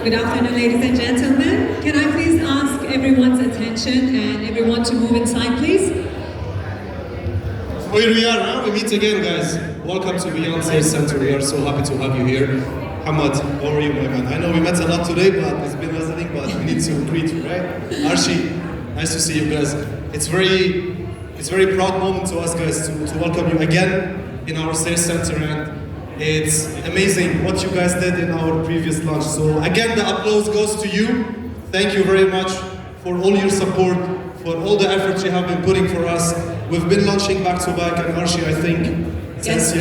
Good afternoon, ladies and gentlemen. Can I please ask everyone's attention and everyone to move inside, please? So here we are now, we meet again, guys. Welcome to Beyond Sales Center. We are so happy to have you here. Hamad, how are you, my man? I know we met a lot today, but it's been Mezzanine, but we need to greet you, right? Archie, nice to see you guys. It's very proud moment to us, guys, to welcome you again in our sales center, and it's amazing what you guys did in our previous launch. So again, the applause goes to you. Thank you very much for all your support, for all the effort you have been putting for us. We've been launching back to back, and Archie, I think, yes,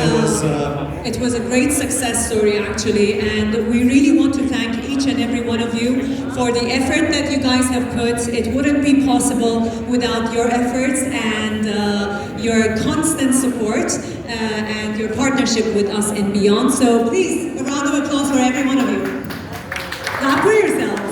it was a great success story actually, and we really want to thank each and every one of you for the effort that you guys have put. It wouldn't be possible without your efforts and your constant support and your partnership with us and beyond. So please, a round of applause for every one of you. Clap for yourselves.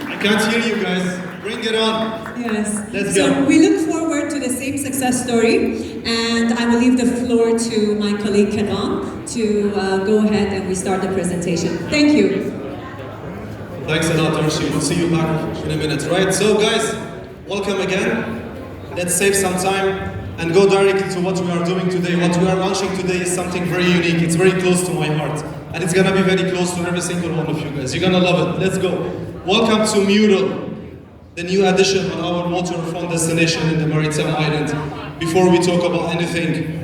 I can't hear you guys. Bring it on. Yes. Let's so go. we look forward to the same success story, and I will leave the floor to my colleague Karan to go ahead and we start the presentation. Thank you. Thanks a lot, Archie. We'll see you back in a minute, right? So guys, welcome again. Let's save some time and go directly to what we are doing today. What we are launching today is something very unique. It's very close to my heart, and it's gonna be very close to every single one of you guys. You're gonna love it. Let's go. Welcome to Mural, the new addition on our waterfront destination in the Maritime Island. Before we talk about anything,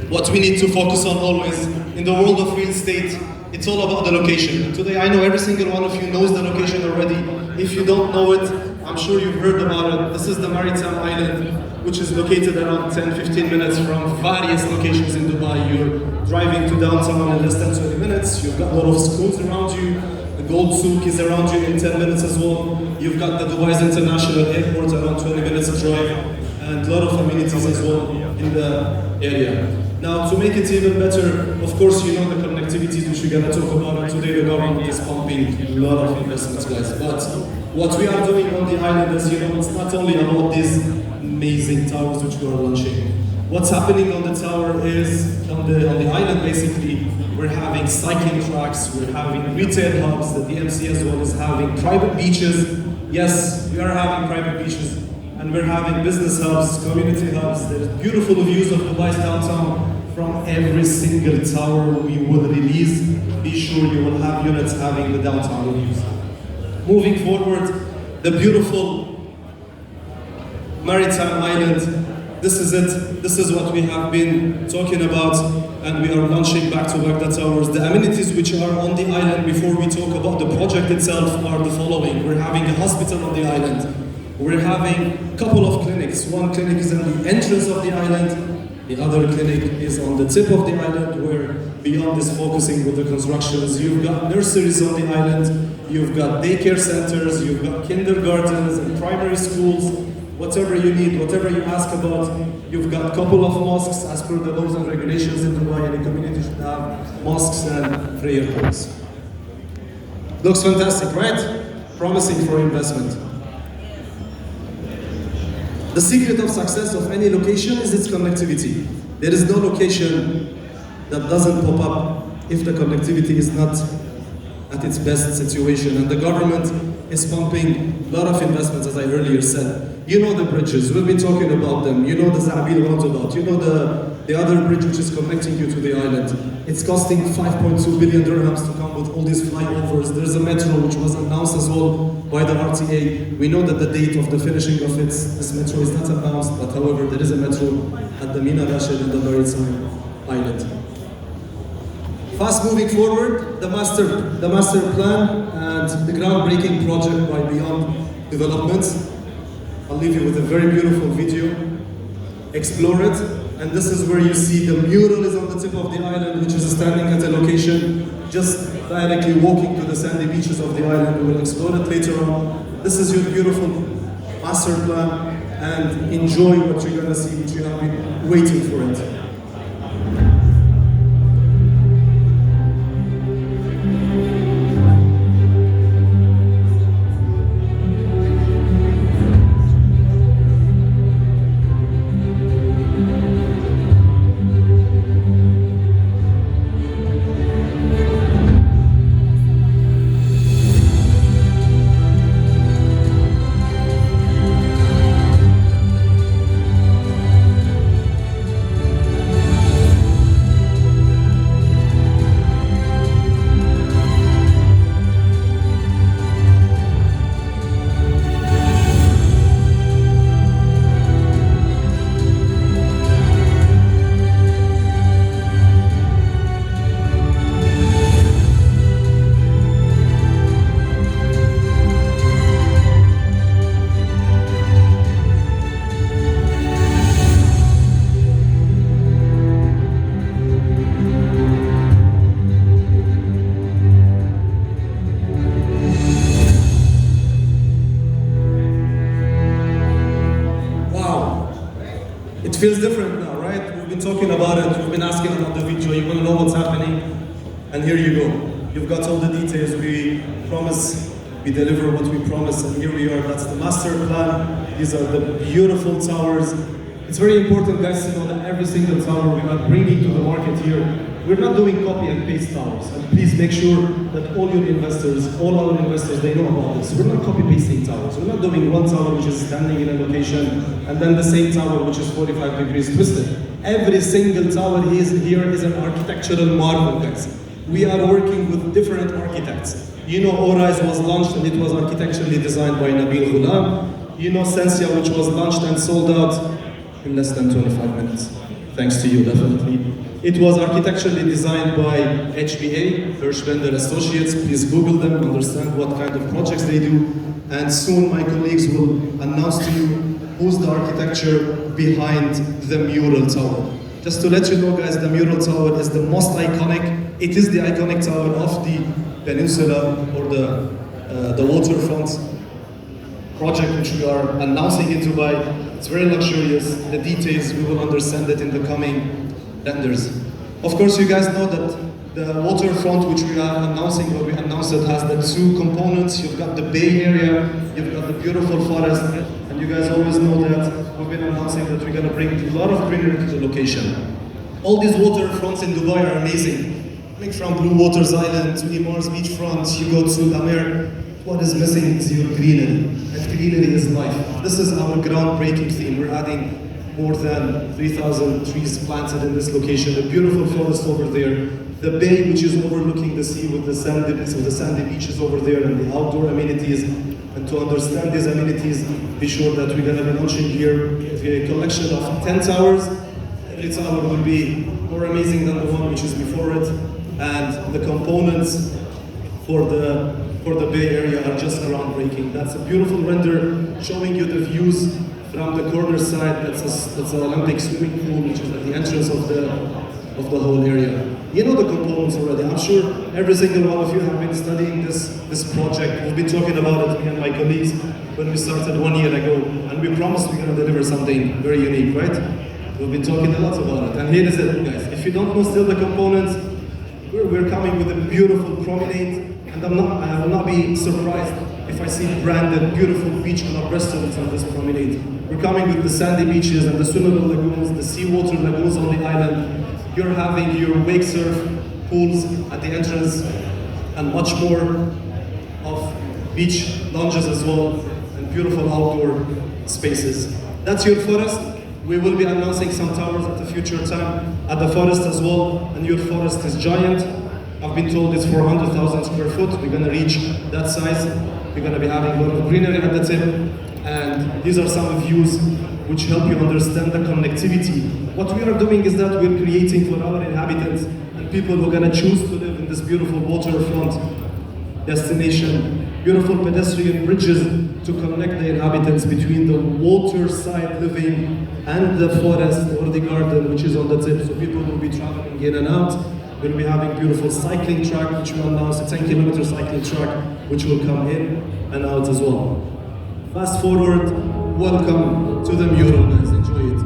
what we need to focus on always in the world of real estate, it's all about the location. And today I know every single one of you knows the location already. If you don't know it, I'm sure you've heard about it. This is the Maritime Island, which is located around 10-15 minutes from various locations in Dubai. You're driving to downtown in less than 20 minutes. You've got a lot of schools around you. The Gold Souk is around you in 10 minutes as well. You've got the Dubai's International Airport around 20 minutes drive, and a lot of amenities as well in the area. Now, to make it even better, of course, you know the connectivities which we're going to talk about, and today the government is pumping a lot of investments, guys. But what we are doing on the island, as you know, it's not only about these amazing towers which we are launching. What's happening on the tower is, on the island basically, we're having cycling tracks, we're having retail hubs, the DMC as well is having private beaches. Yes, we are having private beaches, and we're having business hubs, community hubs. There's beautiful views of Dubai's downtown from every single tower we will release. Be sure you will have units having the downtown views. Moving forward, the beautiful Maritime Island. This is it. This is what we have been talking about, and we are launching back-to-back the towers. The amenities which are on the island before we talk about the project itself are the following. We're having a hospital on the island. We're having a couple of clinics. One clinic is at the entrance of the island. The other clinic is on the tip of the island, where Beyond is focusing with the constructions. You've got nurseries on the island. You've got daycare centers. You've got kindergartens and primary schools. Whatever you need, whatever you ask about, you've got a couple of mosques as per the laws and regulations in Dubai, and the community should have mosques and prayer halls. Looks fantastic, right? Promising for investment. The secret of success of any location is its connectivity. There is no location that doesn't pop up if the connectivity is not at its best situation, and the government is pumping a lot of investments, as I earlier said. You know the bridges, we've been talking about them. You know the Zabil roundabout. You know the other bridge which is connecting you to the island. It's costing 5.2 billion dirhams to come with all these flyovers. There's a metro which was announced as well by the RTA. We know that the date of the finishing of this metro is not announced, but however, there is a metro at the Mina Rashid in the Maritime Island. Fast moving forward, the master plan and the groundbreaking project by Beyond Developments. I'll leave you with a very beautiful video. Explore it, and this is where you see the mural is on the tip of the island, which is standing at a location just directly walking to the sandy beaches of the island. We will explore it later on. This is your beautiful master plan, and enjoy what you're gonna see, which you have been waiting for it. feels different now, right? We've been talking about it, we've been asking about the video, you want to know what's happening, and here you go. You've got all the details, we promise, we deliver what we promise, and here we are. That's the master plan. These are the beautiful towers. It's very important, guys, to know that every single tower we are bringing to the market here, we're not doing copy and paste towers. And please make sure that all your investors, all our investors, they know about this. We're not copy pasting towers. We're not doing one tower which is standing in a location and then the same tower which is 45 degrees twisted. Every single tower here is an architectural marvel, guys. We are working with different architects. You know, Orize was launched and it was architecturally designed by Nabil Ghulam. You know, Sensia, which was launched and sold out in less than 25 minutes. Thanks to you, definitely. It was architecturally designed by HBA, Hirschbender Associates. Please Google them, understand what kind of projects they do. And soon my colleagues will announce to you who's the architecture behind the Mural Tower. Just to let you know, guys, the Mural Tower is the most iconic. It is the iconic tower of the Peninsula or the waterfront project which we are announcing in Dubai. It's very luxurious. The details, we will understand it in the coming renders. Of course, you guys know that the waterfront which we are announcing, or we announced it, has the two components. You've got the bay area, you've got the beautiful forest, and you guys always know that we've been announcing that we're going to bring a lot of greenery to the location. All these waterfronts in Dubai are amazing. Like from Blue Waters Island to Imar's beachfront, you go to La Mer. What is missing is your greenery, and greenery is life. This is our groundbreaking theme. We're adding more than 3,000 trees planted in this location, a beautiful forest over there, the bay which is overlooking the sea with the sandy beaches over there, and the outdoor amenities. And to understand these amenities, be sure that we're going to be launching here a collection of 10 towers. Every tower will be more amazing than the one which is before it, and the components for the Bay Area are just groundbreaking. That's a beautiful render showing you the views from the corner side. That's an Olympic swimming pool which is at the entrance of the whole area. You know the components already. I'm sure every single one of you have been studying this project. We've been talking about it, me and my colleagues, when we started 1 year ago, and we promised we're going to deliver something very unique, right? We've been talking a lot about it, and here is it, guys. If you don't know still the components, we're coming with a beautiful promenade. And I will not be surprised if I see branded beautiful beach club restaurants on this promenade. We're coming with the sandy beaches and the swimmable lagoons, the seawater lagoons on the island. You're having your wake surf pools at the entrance, and much more of beach lounges as well, and beautiful outdoor spaces. That's your forest. We will be announcing some towers at a future time at the forest as well, and your forest is giant. I've been told it's 400,000 square foot. We're going to reach that size. We're going to be having a lot of greenery at the tip. And these are some views which help you understand the connectivity. What we are doing is that we're creating for our inhabitants and people who are going to choose to live in this beautiful waterfront destination, beautiful pedestrian bridges to connect the inhabitants between the waterside living and the forest or the garden which is on the tip. So people will be traveling in and out. We'll be having beautiful cycling track, which we announced, a 10-kilometer cycling track, which will come in and out as well. Fast forward, welcome to the Mural, guys. Enjoy it.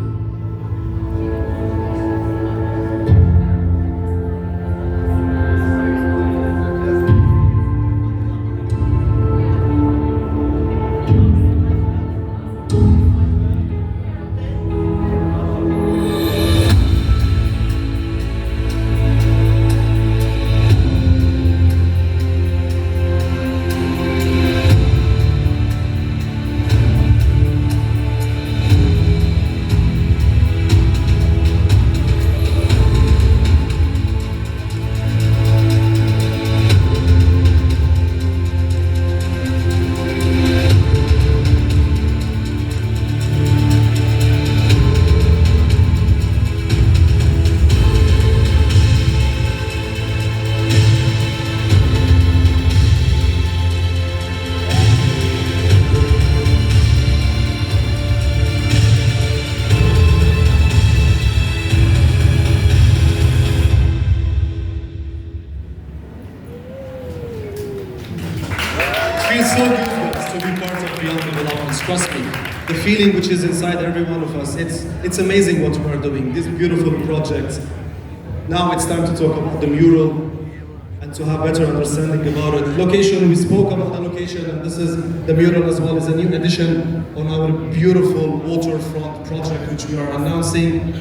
Feels so good, guys, to to be part of Beyond Developments. Trust me, the feeling which is inside every one of us, it's amazing what we are doing, these beautiful projects. Now it's time to talk about the mural and to have better understanding about it. Location, we spoke about the location, and this is the mural as well, is a new addition on our beautiful waterfront project which we are announcing.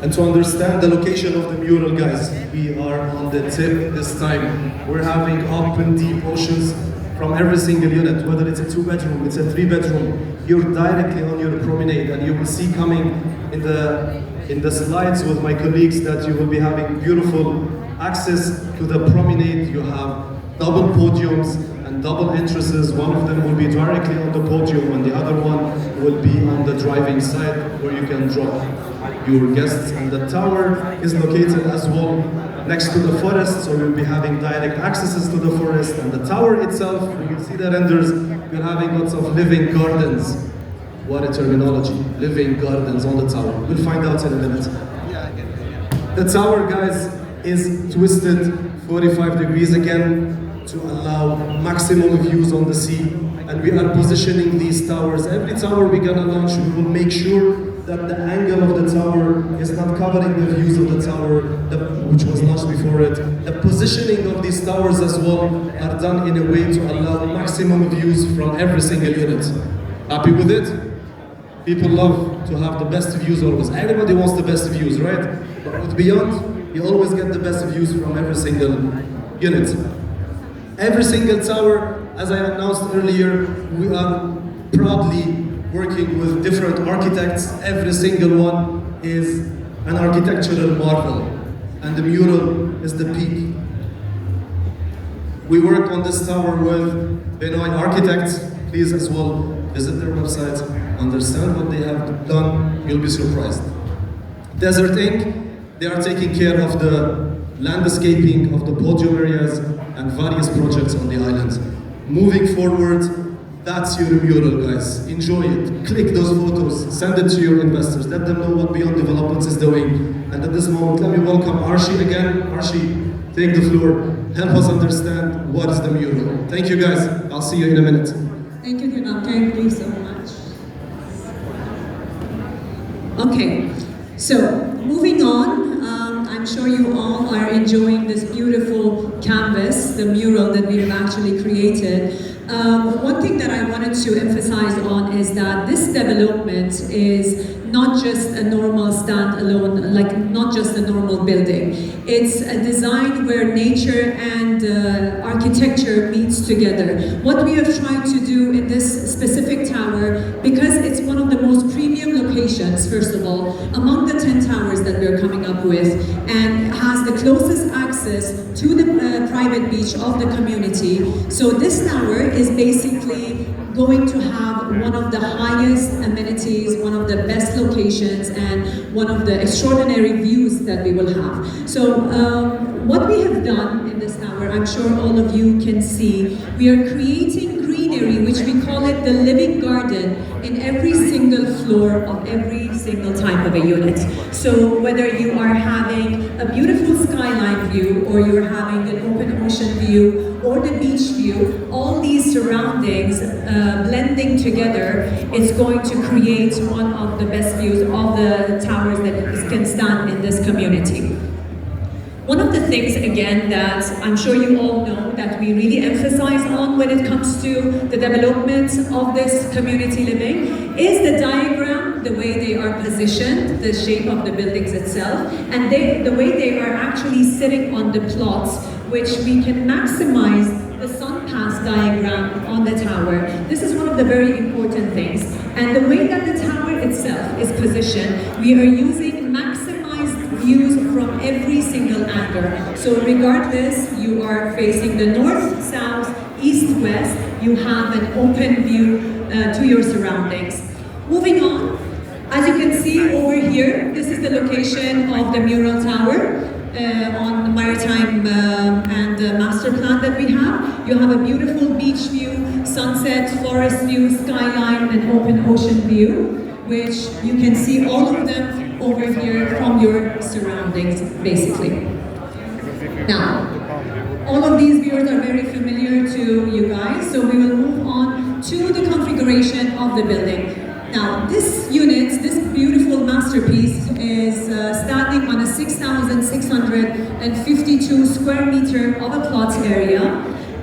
And to understand the location of the mural, guys, we are on the tip this time. We're having open, deep oceans from every single unit, whether it's a 2-bedroom, it's a 3-bedroom. You're directly on your promenade, and you will see coming in the slides with my colleagues that you will be having beautiful access to the promenade. You have double podiums and double entrances. One of them will be directly on the podium, and the other one will be on the driving side where you can drop your guests. And the tower is located as well next to the forest, so we'll be having direct accesses to the forest. And the tower itself, you can see the renders, we're having lots of living gardens. What a terminology, living gardens on the tower. We'll find out in a minute. The tower, guys, is twisted 45 degrees again to allow maximum views on the sea. And we are positioning these towers. Every tower we're gonna launch, we will make sure that the angle of the tower is not covering the views of the tower which was launched before it. The positioning of these towers as well are done in a way to allow maximum views from every single unit. Happy with it? People love to have the best views always. Everybody wants the best views, right? But with Beyond, you always get the best views from every single unit. Every single tower, as I announced earlier, we are proudly working with different architects. Every single one is an architectural marvel, and the mural is the peak. We work on this tower with Benoit Architects. Please as well visit their website, understand what they have done, you'll be surprised. Desert Inc., they are taking care of the landscaping of the podium areas and various projects on the island. Moving forward, that's your mural, guys. Enjoy it. Click those photos, send it to your investors, let them know what Beyond Developments is doing. And at this moment, let me welcome Arshi again. Arshi, take the floor. Help us understand what is the mural. Thank you, guys. I'll see you in a minute. Thank you, Kunal. Thank you so much. Okay, so moving on. I'm sure you all are enjoying this beautiful canvas, the mural that we have actually created. One thing that I wanted to emphasize on is that this development is not just a normal standalone, like not just a normal building. It's a design where nature and architecture meets together. What we have tried to do in this specific tower, because it's one of the most premium locations, first of all, among the 10 towers that we're coming up with, and has the closest access to the private beach of the community. So this tower is basically going to have one of the highest amenities, one of the best locations, and one of the extraordinary views that we will have. So what we have done in this tower, I'm sure all of you can see, we are creating greenery, which we call it the living garden, in every single floor of every single type of a unit. So whether you are having a beautiful skyline view, or you're having an open ocean view, or the beach view, all these surroundings blending together, it's going to create one of the best views of the towers that can stand in this community. One of the things, again, that I'm sure you all know that we really emphasize on when it comes to the development of this community living is the diagram, the way they are positioned, the shape of the buildings itself, and the way they are actually sitting on the plots, which we can maximize the sun pass diagram on the tower. This is one of the very important things. And the way that the tower itself is positioned, we are using maximized views from every single angle. So regardless, you are facing the north, south, east, west, you have an open view to your surroundings. Moving on, as you can see over here, this is the location of the Mural Tower. On the maritime and master plan that we have. You have a beautiful beach view, sunset, forest view, skyline, and open ocean view, which you can see all of them over here from your surroundings, basically. Now, all of these views are very familiar to you guys, so we will move to the configuration of the building. Now, this unit, this beautiful masterpiece, is standing on a 6,652 square meter of a plot area,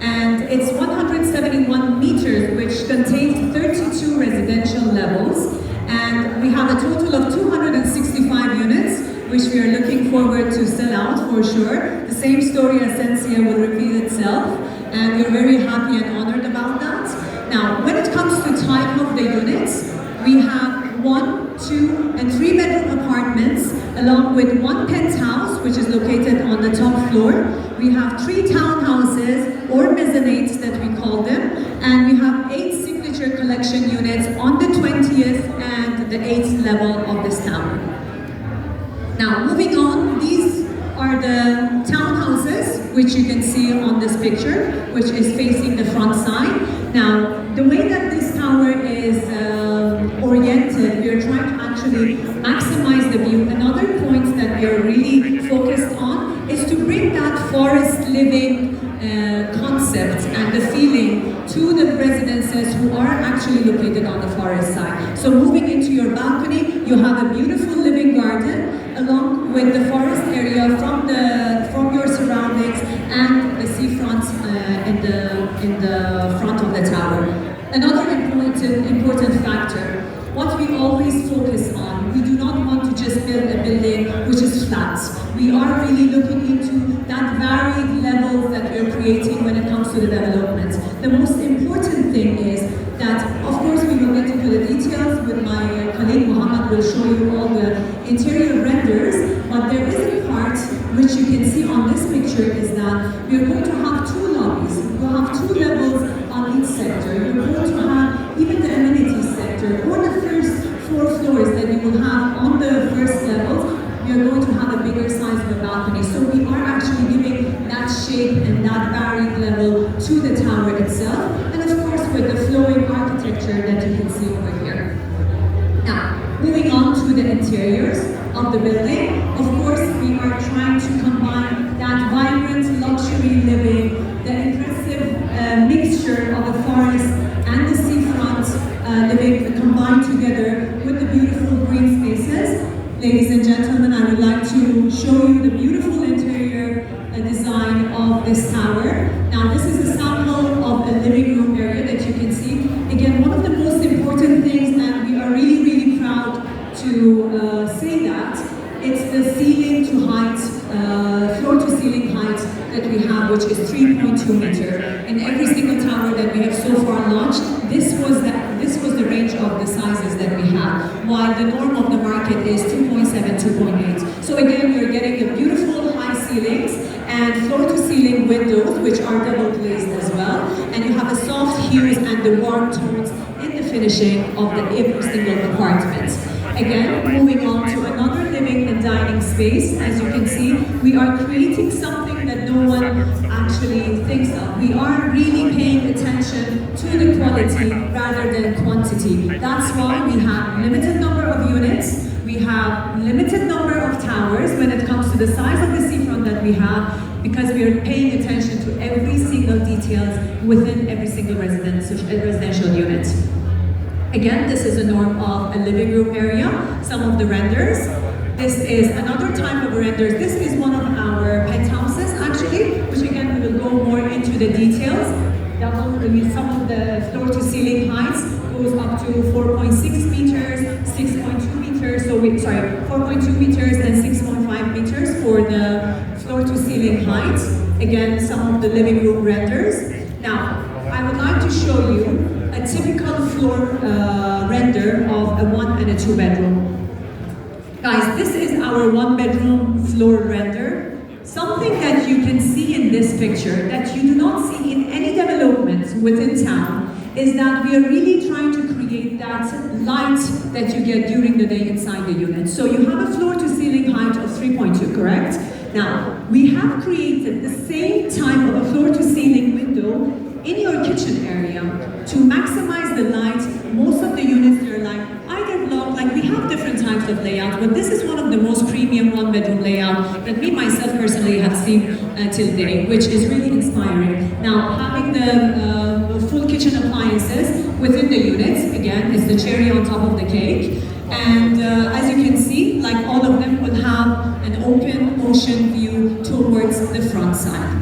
and it's 171 meters, which contains 32 residential levels, and we have a total of 265 units, which we are looking forward to sell out for sure. The same story as Sensia will repeat itself, and we're very happy and honored about that. Now, when it comes to type of the units, we have 1, 2, and 3 bedroom apartments, along with 1 penthouse, which is located on the top floor. We have 3 townhouses, or mezzanines that we call them, and we have 8 signature collection units on the 20th and the 8th level of this tower. Now, moving on, these are the townhouses, which you can see on this picture, which is facing the front side. Now, the way that this tower is oriented, we are trying to actually maximize the view. Another point that we are really focused on is to bring that forest living concept and the feeling to the residences who are actually located on the forest side. So moving into your balcony, you have a beautiful living garden along with the forest area from your surroundings and the seafront in the front of the tower. Another important factor, what we always focus on, we do not want to just build a building which is flat. We are really looking into that varied levels that we are creating when it comes to the development. The most important thing is that, of course, we will get into the details with my colleague Mohammed will show you all the interior renders, but there is a part which you can see on this picture is that we are going to have 2 lobbies. We will have 2 levels on each sector. You're going to have even the amenities sector, or the first 4 floors that you will have on the first levels. You're going to have a bigger size of a balcony. So we are actually giving that shape and that varied level to the tower itself, and of course with the flowing architecture that you can see over here. Now, moving on to the interiors of the building, of course we are trying to combine that vibrant luxury living, the impressive mixture of the forest and the seafront living combined together with the beautiful green spaces. Ladies and gentlemen, I would like to show you the beautiful interior design of this tower. Now, this is a sample of a living room area that you can see. Again, one of the most important things, and we are really, really proud to say that, it's the ceiling to height, floor to ceiling height that we have, which is 3.2 meters. In every single tower that we have so far launched, this was the range of the sizes that we have, while the norm of the market is 2.7, 2.8. So again, you're getting the beautiful high ceilings and floor-to-ceiling windows, which are double glazed as well, and you have the soft hues and the warm tones in the finishing of every single apartment. Again, moving on to another living and dining space, as you can see, we are creating something that no one actually thinks of. We are really paying attention to the quality rather than quantity. That's why we have limited number of units, we have limited number of towers when it comes to the size of the seafront that we have, because we are paying attention to every single details within every single residential unit. Again, this is a norm of a living room area, some of the renders. This is another type of renders. This is one of our penthouses actually, which again we will go more into the details. Some of the floor-to-ceiling heights goes up to 4.6 meters, 6.2 meters, 4.2 meters and 6.5 meters for the floor-to-ceiling heights. Again, some of the living room renders. Now, I would like to show you a typical floor render of a 1 and a 2 bedroom. Guys, this is our 1 bedroom floor render. Something that you can see in this picture that you do not see in any development within town is that we are really trying to create that light that you get during the day inside the unit. So you have a floor to ceiling height of 3.2, correct? Now, we have created the same type of a floor to ceiling window in your kitchen area to maximize the light. Most of the units, they're like either block, like we have different types of layouts, but this is one of the most premium 1 bedroom layout that me myself personally have seen till date, which is really inspiring. Now, having the full kitchen kitchen appliances within the units. Again, it's the cherry on top of the cake. And as you can see, like all of them will have an open ocean view towards the front side.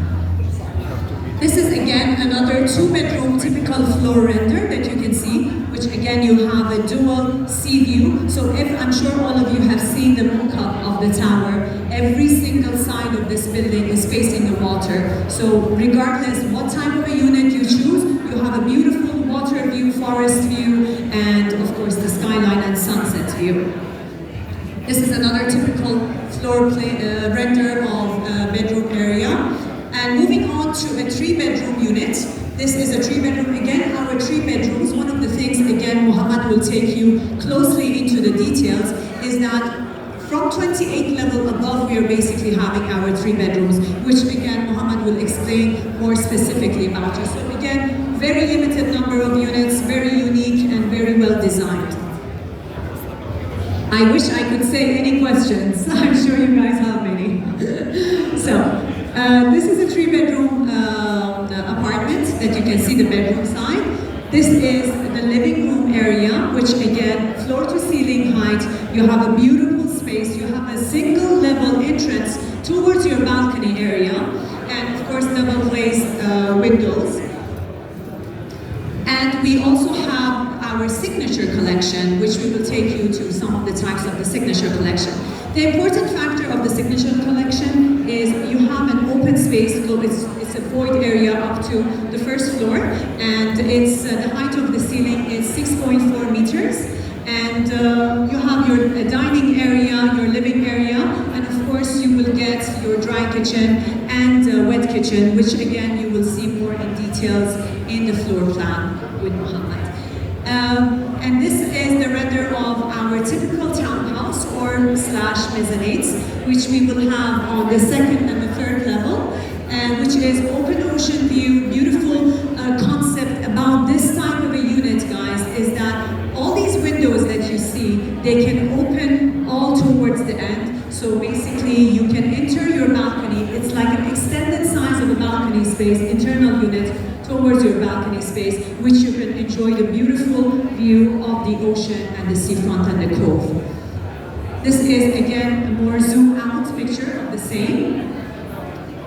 This is again another 2-bedroom typical floor render that you can see, which again you have a dual sea view. So I'm sure all of you have seen the mock-up of the tower, every single side of this building is facing the water. So regardless what type of a unit you choose, you have a beautiful water view, forest view, and of course the skyline and sunset view. This is another typical floor render of bedroom area. And moving on to a 3-bedroom unit. This is a 3-bedroom. Again, our 3 bedrooms, one of the things, again, Muhammad will take you closely into the details, is that from 28 level above, we are basically having our 3 bedrooms, which again, Muhammad will explain more specifically about it. So again, very limited number of units, very unique and very well designed. I wish I could say any questions. I'm sure you guys have many. This is a 3-bedroom apartment that you can see the bedroom side. This is the living room area, which again, floor to ceiling height. You have a beautiful space. You have a single level entrance towards your balcony area. And of course, double glazed windows. And we also have our signature collection, which we will take you to some of the types of the signature collection. The important factor of the signature collection is you have an open space, so it's a void area up to the first floor, and it's the height of the ceiling is 6.4 meters, and you have your dining area, your living area, and of course you will get your dry kitchen and wet kitchen, which again you will see more in details in the floor plan with Muhammad. And this is the render of our typical townhouse or / mezzanines, which we will have on the 2nd and the 3rd level, which is open ocean view. Beautiful concept about this type of a unit, guys, is that all these windows that you see, they can open all towards the end. So basically, you can enter your balcony. It's like an extended size of a balcony space, internal unit, towards your balcony space, which you can enjoy the beautiful view of the ocean and the seafront and the cove. This is again a more zoom out picture of the same.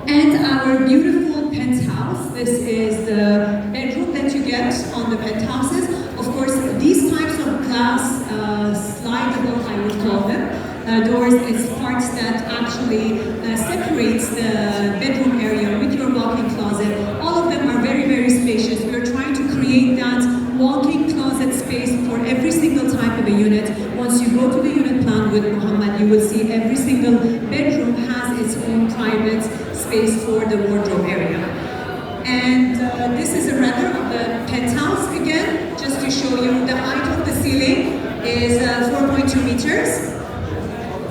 And our beautiful penthouse. This is the bedroom that you get on the penthouses. Of course, these types of glass, slidable, I would call them, doors, it's parts that actually separates the bedroom area with your walk-in closet. All of them are very, very spacious. We're trying to create that walk-in closet space for every single type of a unit. Once you go to the unit plan with Muhammad, you will see every single bedroom has its own private space for the wardrobe area. And this is a render of the penthouse again, just to show you the height of the ceiling is 4.2 meters.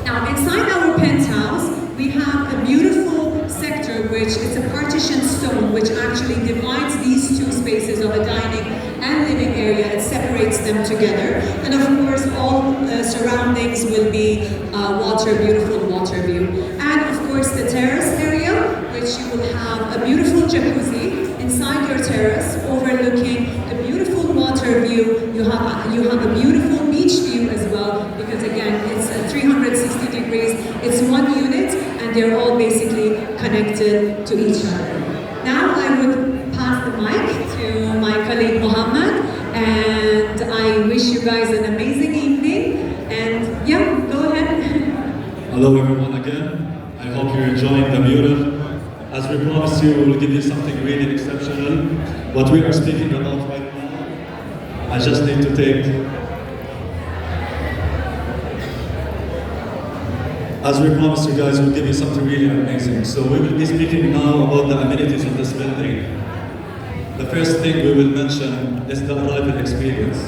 Now inside our penthouse, we have a beautiful sector which is a partition stone which actually divides these two spaces of a dining and living area and separates them together. And of course all surroundings will be beautiful water view. And of course the terrace area, which you will have a beautiful jacuzzi inside your terrace overlooking the beautiful water view. You have a beautiful beach view as well, because again it's 360 degrees. It's one unit and they're all basically connected to each other. Now I would pass the mic to my colleague Muhammad, and I wish you guys an amazing evening. And yeah, go ahead. Hello everyone again. I hope you're enjoying the mural. As we promised you, we will give you something really exceptional. What we are speaking about right now, I just need to take. As we promised you guys, we'll give you something really amazing. So we will be speaking now about the amenities of this building. The first thing we will mention is the arrival experience.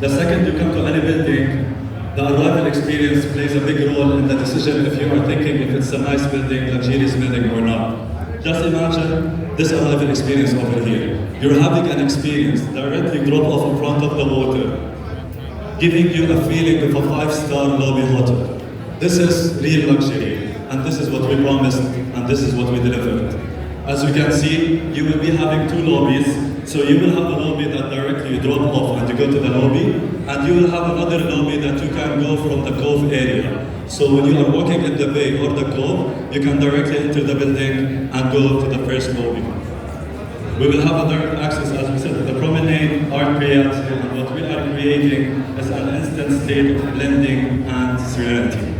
The second you come to any building, the arrival experience plays a big role in the decision if you are thinking if it's a nice building, luxurious building or not. Just imagine this arrival experience over here. You're having an experience directly drop off in front of the water, giving you a feeling of a 5-star lobby hotel. This is real luxury, and this is what we promised, and this is what we delivered. As you can see, you will be having two lobbies. So you will have a lobby that directly you drop off and you go to the lobby, and you will have another lobby that you can go from the cove area. So when you are walking in the bay or the cove, you can directly enter the building and go to the first lobby. We will have a direct access, as we said, to the promenade, art creates, and what we are creating is an instant state of blending and serenity.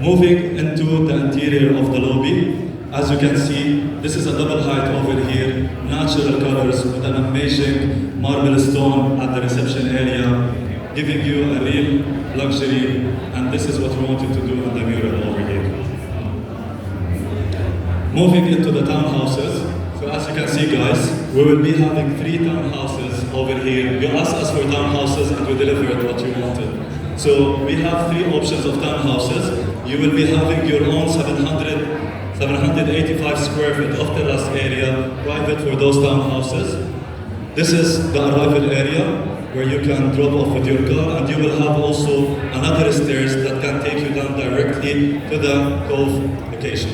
Moving into the interior of the lobby, as you can see, this is a double height over here, natural colors with an amazing marble stone at the reception area, giving you a real luxury, and this is what we wanted to do in the mural over here. Moving into the townhouses, so as you can see guys, we will be having 3 townhouses over here. You asked us for townhouses and we delivered what you wanted. So we have 3 options of townhouses. You will be having your own 785 square feet of terrace area, private for those townhouses. This is the arrival area where you can drop off with your car, and you will have also another stairs that can take you down directly to the cove location.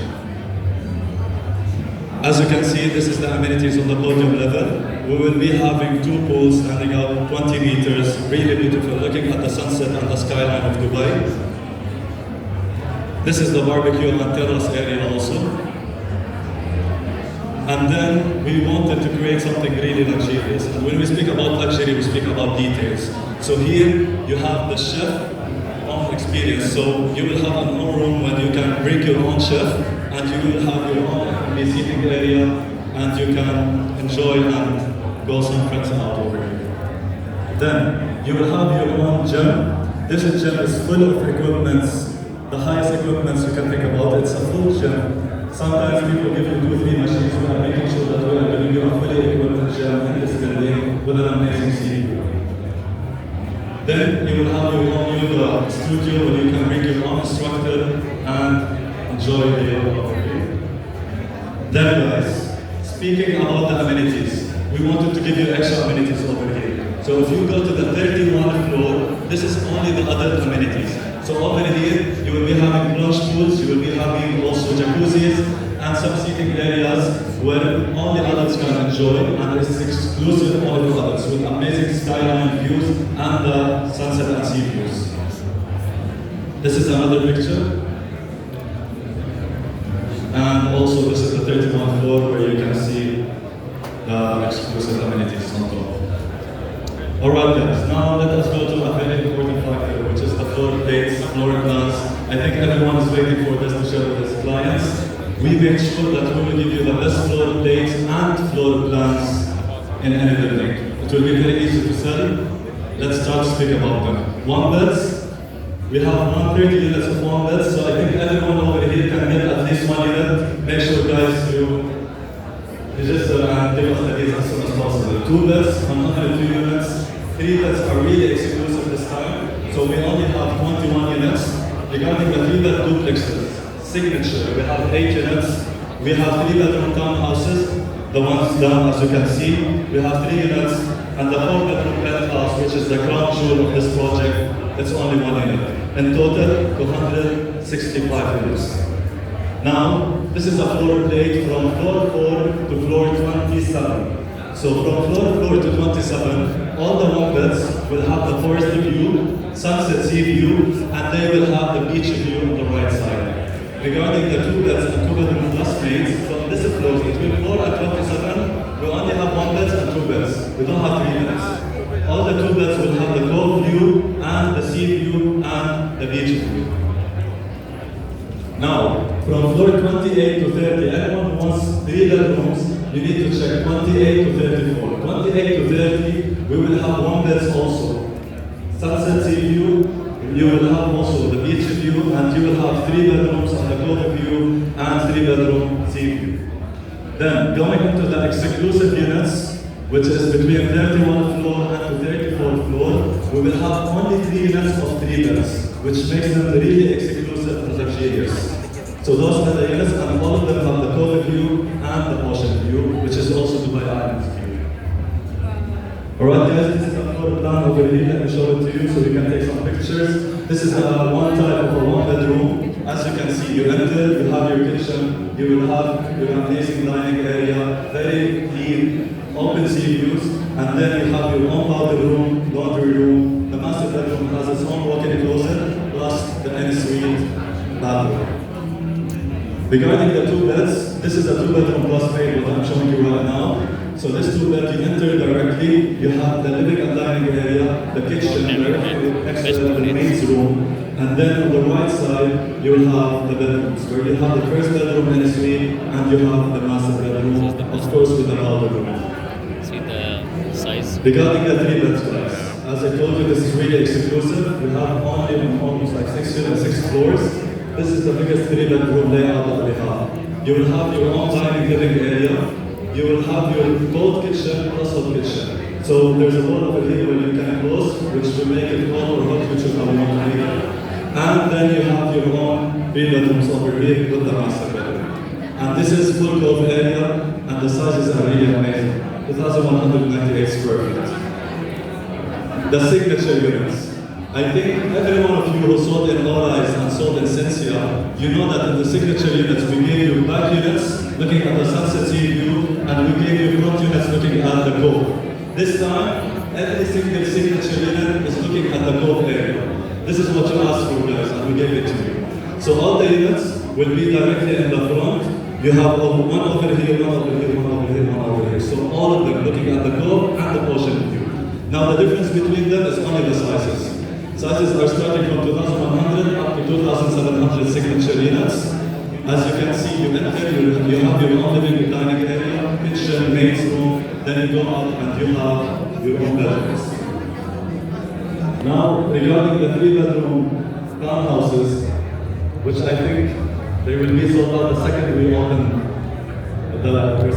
As you can see, this is the amenities on the podium level. We will be having 2 pools standing out 20 meters, really beautiful, looking at the sunset and the skyline of Dubai. This is the barbecue and terrace area also. And then we wanted to create something really luxurious. And when we speak about luxury, we speak about details. So here you have the chef own experience. So you will have an own room where you can bring your own chef, and you will have your own F&B seating area, and you can enjoy and go some friends out over here. Then you will have your own gym. This gym is full of equipments. The highest equipment you can think about. It's a full gym. Sometimes people give you 2-3 machines. We are making sure that we are giving you a fully equipped gym in this building with an amazing seating. Then you will have your own yoga studio where you can bring your own instructor and enjoy the yoga over here. Then guys, speaking about the amenities, we wanted to give you extra amenities over here. So if you go to the 31st floor, this is only the adult amenities. So over here, you will be having plunge pools, you will be having also jacuzzis, and some seating areas where only adults can enjoy, and it's exclusive only for adults, with amazing skyline views and the sunset and sea views. This is another picture. And also this is the 31st floor where you can see the exclusive amenities on top. Alright guys, now let us go to a very important factor, which is the floor plates, floor plans. I think everyone is waiting for this to share with his clients. We make sure that we will give you the best floor plates and floor plans in any building. It will be very easy to sell. Let's start to speak about them. 1 beds. We have 130 units of 1 beds, so I think everyone over here can get at least 1 unit. Make sure guys you register and give us the keys as soon as possible. 2 beds, 102 units. 3 beds are really exclusive this time, so we only have 21 units. Regarding the 3-bed duplexes, signature, we have 8 units. We have 3-bedroom townhouses, the ones down as you can see. We have 3 units, and the 4-bedroom penthouse, which is the crown jewel of this project, it's only 1 unit. In total, 265 units. Now, this is a floor plate from floor 4 to floor 27. So from floor 4 to 27, all the 1 beds will have the forest view, sunset sea view, and they will have the beach view on the right side. Regarding the 2 beds and 2-bedroom plus mates, from this floor between 4 and 27, we only have 1 beds and 2 beds. We don't have 3 beds. All the 2 beds will have the cove view and the sea view and the beach view. Now, from floor 28 to 30, anyone who wants 3 bedrooms, you need to check 28 to 34. 28 to 30, we will have 1 beds also. Sunset sea view, you will have also the beach view, and you will have 3 bedrooms on the cove view and 3-bedroom sea view. Then, going into the exclusive units, which is between 31st floor and to 34th floor, we will have only 3 units of 3 beds, which makes them really exclusive and luxurious. So those are the units, and all of them have the cove view and the ocean view, which is also Dubai Island's view. Alright guys, this is the floor plan over here. Let me show it to you so we can take some pictures. This is one type of a 1-bedroom. As you can see, you enter, you have your kitchen, you will have your amazing dining area, very clean, open sea views, and then you have your own powder room, laundry room. The master bedroom has its own walk-in closet, plus the en-suite bathroom. Regarding the two beds, this is a 2-bedroom plus bed, what I'm showing you right now. So this 2-bed, you enter directly, you have the living and dining area, the kitchen directly next to the maid's room, and then on the right side, you will have the bedrooms, where you have the first bedroom en suite, and you have the master bedroom, of course with the powder room. See the size. Regarding the 3 beds, guys, as I told you, this is really exclusive. We have only almost like 6 units, 6 floors. This is the biggest 3-bedroom layout that we have. You will have your own dining living area. You will have your cold kitchen plus hot kitchen. So there's a wall over here where you can close, which will make it cold or hot, which will have one here. And then you have your own 3 bedrooms over here with the master bedroom. And this is full cove area, and the sizes are really amazing. 2,198 square feet. The signature units. I think every one of you who sold in Low-Rise and sold in Sensia, you know that in the signature units we gave you back units looking at the sunset sea view, and we gave you front units looking at the cove. This time, every single signature unit is looking at the cove area. This is what you asked for, guys, and we gave it to you. So all the units will be directly in the front. You have one over here, one over here, one over here, one over here. So all of them looking at the cove and the ocean view. Now the difference between them is only the sizes. Sizes are starting from 2,100 up to 2,700 signature units. As you can see, you enter, you have your own living and dining area, kitchen, maid's room, then you go out and you have your own bedrooms. Now, regarding the 3-bedroom townhouses, which I think they will be sold out the second we open we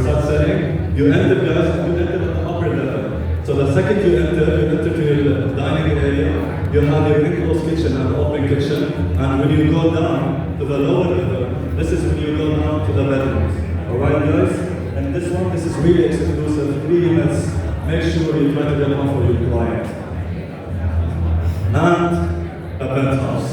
start selling, you enter, guys, and you enter at the upper level. So the second you enter to your dining area, you have your enclosed kitchen and open kitchen, and when you go down to the lower level, this is when you go down to the bedrooms. Alright guys? And this one, this is really exclusive, 3 units. Make sure you try to get one for your client. And a penthouse.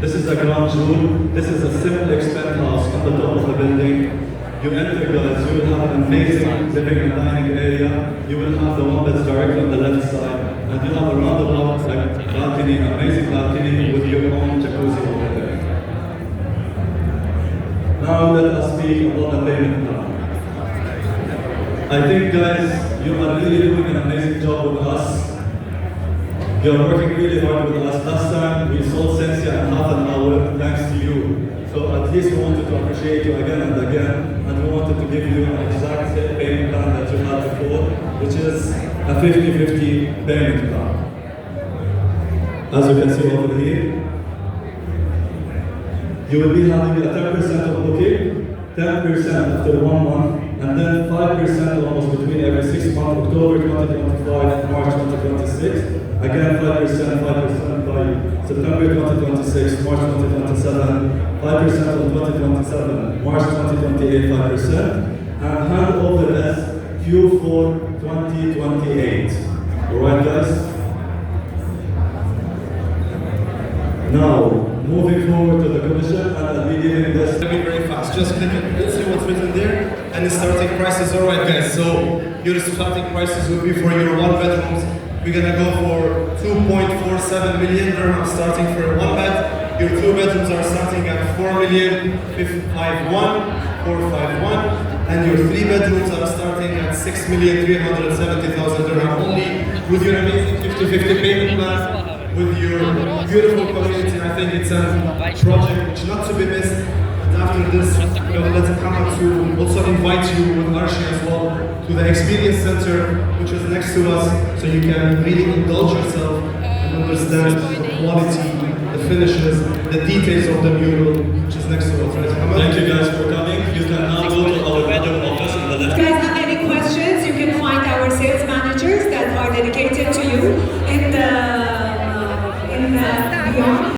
This is a ground jewel. This is a simplex penthouse on the top of the building. You enter, guys, you will have an amazing living and dining area. You will have the one that's directly on the left side. And you have a roundabout balcony, amazing balcony with your own jacuzzi over there. Now let us speak about the payment plan. I think, guys, you are really doing an amazing job with us. You are working really hard with us. Last time we sold Sensia in half an hour thanks to you. So at least we wanted to appreciate you again and again, and we wanted to give you an exact payment plan that you had before, which is a 50-50 payment plan. As you can see over here, you will be having a 10% of booking, 10% after 1 month, and then 5% almost between every 6 months, October 2025 and March 2026. Again, 5% by September 2026, March 2027, 5% on 2027, March 2028, 5%, and handover as Q4 2028. Alright guys? Now, moving forward to the commission, and I'll be giving this. Let me very fast, just click it, let's see what's written there, and the starting prices. Alright guys, so your starting prices will be for your 1 bedrooms. We're gonna go for 2.47 million dirham starting for a 1 bed. Your 2 bedrooms are starting at 4,551,451, and your 3 bedrooms are starting at 6,370,000 dirham only, with your amazing 50-50 payment plan, with your beautiful community. I think it's a project which not to be missed. And after this, let's come up to also invite you with Archie as well to the Experience Center, which is next to us, so you can really indulge yourself and understand the quality, the finishes, the details of the mural, which is next to us right